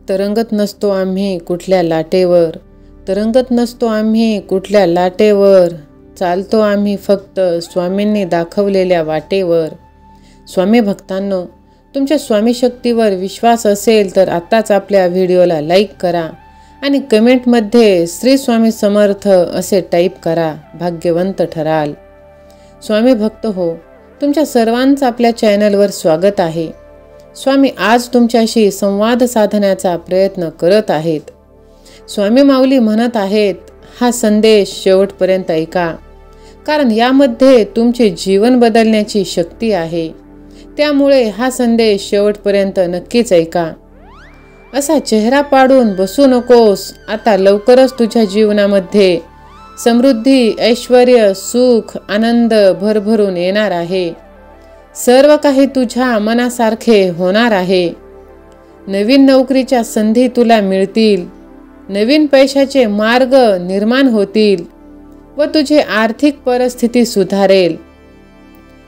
तरंगत नसतो आम्ही कुठल्या लाटेवर, तरंगत नसतो आम्ही कुठल्या लाटेवर, चालतो आम्ही फक्त स्वामींनी दाखवलेल्या वाटेवर. स्वामी भक्तांनो, तुमच्या स्वामी शक्तीवर विश्वास असेल तर आत्ताच आपल्या व्हिडिओला लाईक करा आणि कमेंटमध्ये श्री स्वामी समर्थ असे टाईप करा. भाग्यवंत ठराल. स्वामी भक्त हो, तुमच्या सर्वांचं आपल्या चॅनलवर स्वागत आहे. स्वामी आज तुमच्याशी संवाद साधण्याचा प्रयत्न करत आहेत. स्वामी माऊली म्हणत आहेत, हा संदेश शेवटपर्यंत ऐका, कारण यामध्ये तुमचे जीवन बदलण्याची शक्ती आहे. त्यामुळे हा संदेश शेवटपर्यंत नक्कीच ऐका. असा चेहरा पाडून बसू नकोस. आता लवकरच तुझ्या जीवनामध्ये समृद्धी, ऐश्वर्य, सुख, आनंद भरभरून येणार आहे. सर्व काही तुझ्या मनासारखे होणार आहे. नवीन नोकरीच्या संधी तुला मिळतील, नवीन पैशाचे मार्ग निर्माण होतील व तुझी आर्थिक परिस्थिती सुधारेल.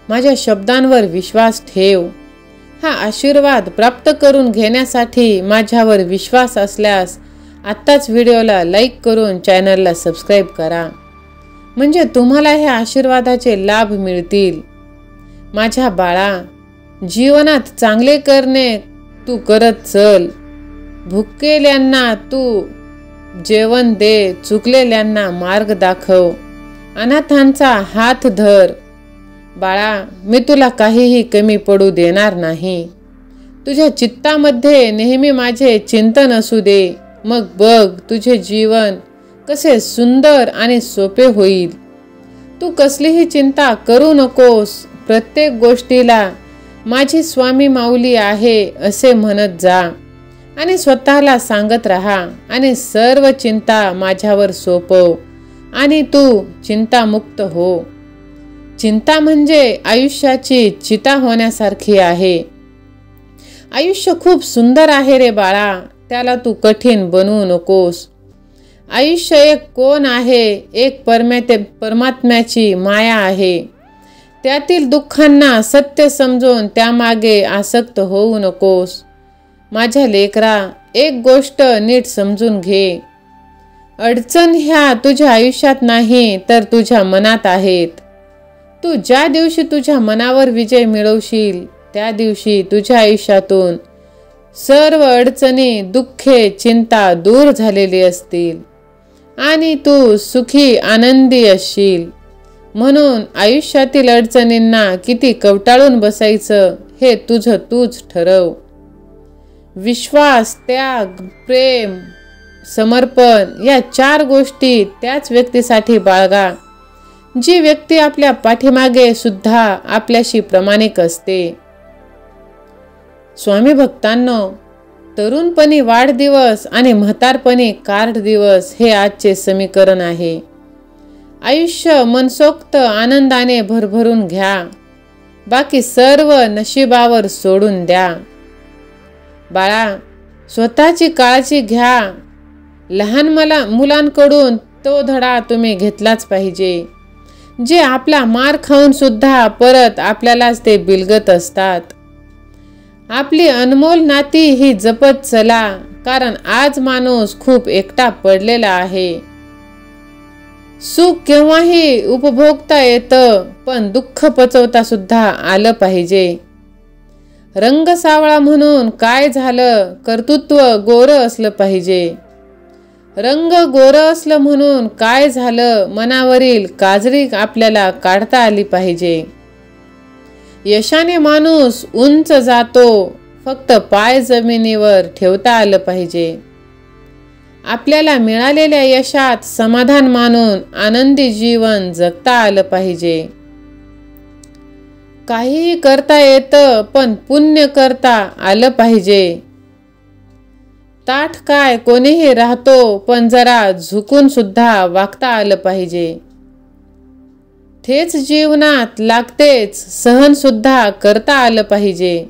माझ्या शब्दांवर विश्वास ठेव. हा आशीर्वाद प्राप्त करून घेण्यासाठी माझ्यावर विश्वास असल्यास आत्ताच व्हिडिओला लाईक करून चॅनलला सबस्क्राईब करा, म्हणजे तुम्हाला ह्या आशीर्वादाचे लाभ मिळतील. माझ्या बाळा, जीवनात चांगले करणे तू करत चल. भुकेल्यांना तू जेवण दे, चुकलेल्यांना मार्ग दाखव, अनाथांचा हात धर. बाळा, मी तुला काहीही कमी पडू देणार नाही. तुझ्या चित्तामध्ये नेहमी माझे चिंतन असू दे. मग बघ तुझे जीवन कसे सुंदर आणि सोपे होईल. तू कसलीही चिंता करू नकोस. प्रत्येक गोष्टीला माझी स्वामी माऊली आहे असे म्हणत जा आणि स्वतःला सांगत राहा आणि सर्व चिंता माझ्यावर सोपव आणि तू चिंतामुक्त हो. चिंता म्हणजे आयुष्याची चिता होण्यासारखी आहे. आयुष्य खूप सुंदर आहे रे बाळा, त्याला तू कठीण बनवू नकोस. आयुष्य एक कोण आहे, एक परमात्म्याची माया आहे. त्यातील दुःखांना सत्य समजून त्यामागे आसक्त होऊ नकोस. माझ्या लेकरा, एक गोष्ट नीट समजून घे. अडचण ह्या तुझ्या आयुष्यात नाही तर तुझ्या मनात आहेत. तू ज्या दिवशी तुझ्या मनावर विजय मिळवशील त्या दिवशी तुझ्या आयुष्यातून सर्व अडचणी, दुःखे, चिंता दूर झालेली असतील आणि तू सुखी, आनंदी असशील. म्हणून आयुष्यातील अडचणींना किती कवटाळून बसायचं हे तुझं तूच ठरव. विश्वास, त्याग, प्रेम, समर्पण या 4 गोष्टी त्याच व्यक्तीसाठी बाळगा जी व्यक्ती आपल्या पाठीमागे सुद्धा आपल्याशी प्रामाणिक असते. स्वामी भक्तांनो, तरुणपणी वाढदिवस आणि म्हातारपणी कार्ड दिवस हे आजचे समीकरण आहे. आयुष्य मनसोक्त आनंदाने भरभरून घ्या. बाकी सर्व नशिबावर सोडून द्या. बाळा, स्वतःची काळजी घ्या. लहान मुलांकडून तो धडा तुम्ही घेतलाच पाहिजे, जे आपला मार खाऊन सुद्धा परत आपल्यालाच ते बिलगत असतात. आपली अनमोल नाती ही जपत चला, कारण आज माणूस खूप एकटा पडलेला आहे. सुख केव्हाही उपभोगता येतं, पण दुःख पचवता सुद्धा आलं पाहिजे. रंग सावळा म्हणून काय झालं, कर्तृत्व गोरं असलं पाहिजे. रंग गोरं असलं म्हणून काय झालं, मनावरील काजळी आपल्याला काढता आली पाहिजे. यशाने माणूस उंच जातो, फक्त पाय जमिनीवर ठेवता आलं पाहिजे. आपल्याला मिळालेल्या यशात समाधान मानून आनंदी जीवन जगता आलं पाहिजे. काहीही करता येतं, पण पुण्य करता आलं पाहिजे. ताठ काय कोणीही राहतो, पण जरा झुकून सुद्धा वागता आलं पाहिजे. ठेच जीवनात लागतेच, सहन सुद्धा करता आलं पाहिजे.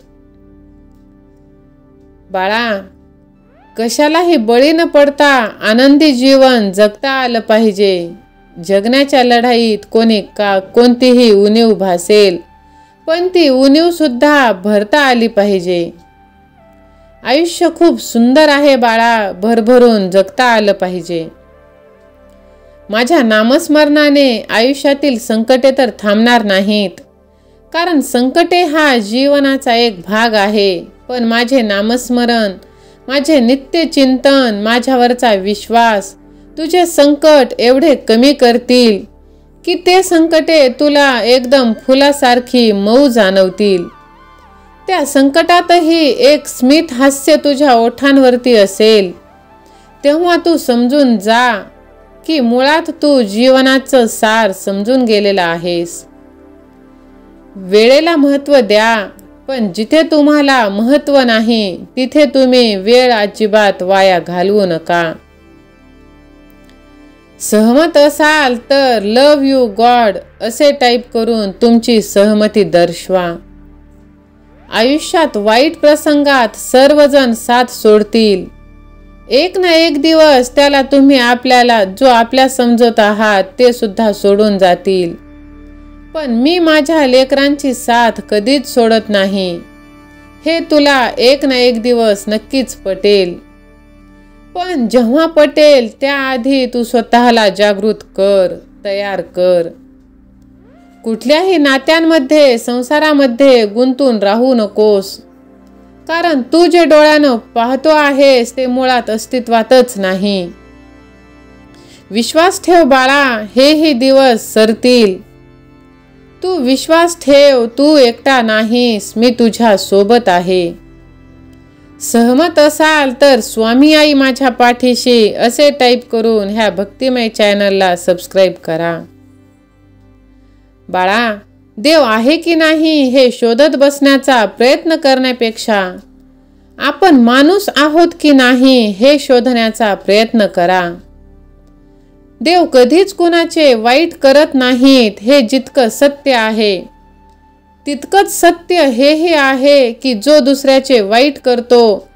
बाळा, कशालाही बळी न पडता आनंदी जीवन जगता आलं पाहिजे. जगण्याच्या लढाईत कोणतीही उणीव भासेल, पण ती उणीव सुद्धा भरता आली पाहिजे. आयुष्य खूप सुंदर आहे बाळा, भरभरून जगता आलं पाहिजे. माझ्या नामस्मरणाने आयुष्यातील संकटे तर थांबणार नाहीत, कारण संकटे हा जीवनाचा एक भाग आहे. पण माझे नामस्मरण, माझे नित्य चिंतन, माझ्यावरचा विश्वास तुझे संकट एवढे कमी करतील की ते संकटे तुला एकदम फुलासारखी मऊ जाणवतील. त्या संकटातही एक स्मित हास्य तुझ्या ओठांवरती असेल. तेव्हा तू समजून जा की मुळात तू जीवनाचं सार समजून गेलेला आहेस. वेळेला महत्त्व द्या, पण जिथे तुम्हाला महत्त्व नाही तिथे तुम्ही वेळ अजिबात वाया घालवू नका. सहमत असाल तर लव यू गॉड असे टाईप करून तुमची सहमती दर्शवा. आयुष्यात वाईट प्रसंगात सर्वजण साथ सोडतील. एक ना एक दिवस त्याला तुम्ही आपल्याला जो आपल्या समजत आहात ते सुद्धा सोडून जातील. पण मी माझ्या लेकरांची साथ कधीच सोडत नाही, हे तुला एक ना एक दिवस नक्कीच पटेल. पण जेव्हा पटेल त्याआधी तू स्वतःला जागृत कर, तयार कर. कुठल्याही नात्यांमध्ये, संसारामध्ये गुंतून राहू नकोस, कारण तू जे डोळ्यानं पाहतो आहेस ते मुळात अस्तित्वातच नाही. विश्वास ठेव बाळा, हेही दिवस सरतील. तू विश्वास ठेव, तू एकटा नाहीस, मी तुझ्या सोबत आहे. सहमत असाल तर स्वामी आई माझ्या पाठीशी असे टाईप करून ह्या भक्तिमय चॅनलला सबस्क्राईब करा. बाळा, देव आहे की नाही हे शोधत बसण्याचा प्रयत्न करण्यापेक्षा आपण माणूस आहोत की नाही हे शोधण्याचा प्रयत्न करा. देव कधीच कुणाचे वाईट करत नाहीत हे जितकं सत्य आहे, तितकंच सत्य हेही आहे की जो दुसऱ्याचे वाईट करतो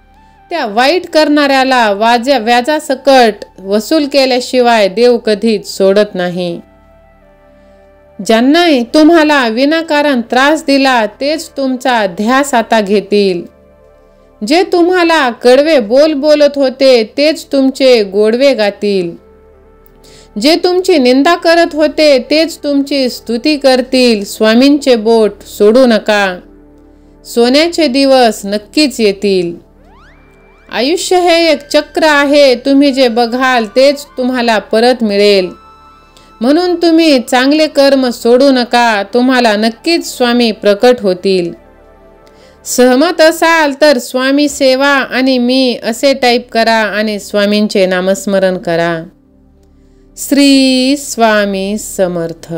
त्या वाईट करणाऱ्याला व्याजासकट वसूल केल्याशिवाय देव कधीच सोडत नाही. ज्यांना तुम्हाला विनाकारण त्रास दिला तेच तुमचा ध्यास आता घेतील. जे तुम्हाला कडवे बोल बोलत होते तेच तुमचे गोडवे गातील. जे तुमची निंदा करत होते तेच तुमची स्तुती करतील. स्वामींचे बोट सोडू नका, सोन्याचे दिवस नक्कीच येतील. आयुष्य हे एक चक्र आहे, तुम्ही जे बघाल तेच तुम्हाला परत मिळेल. म्हणून तुम्ही चांगले कर्म सोडू नका, तुम्हाला नक्कीच स्वामी प्रकट होतील. सहमत असाल तर स्वामी सेवा आणि मी असे टाईप करा आणि स्वामींचे नामस्मरण करा. श्री स्वामी समर्थ.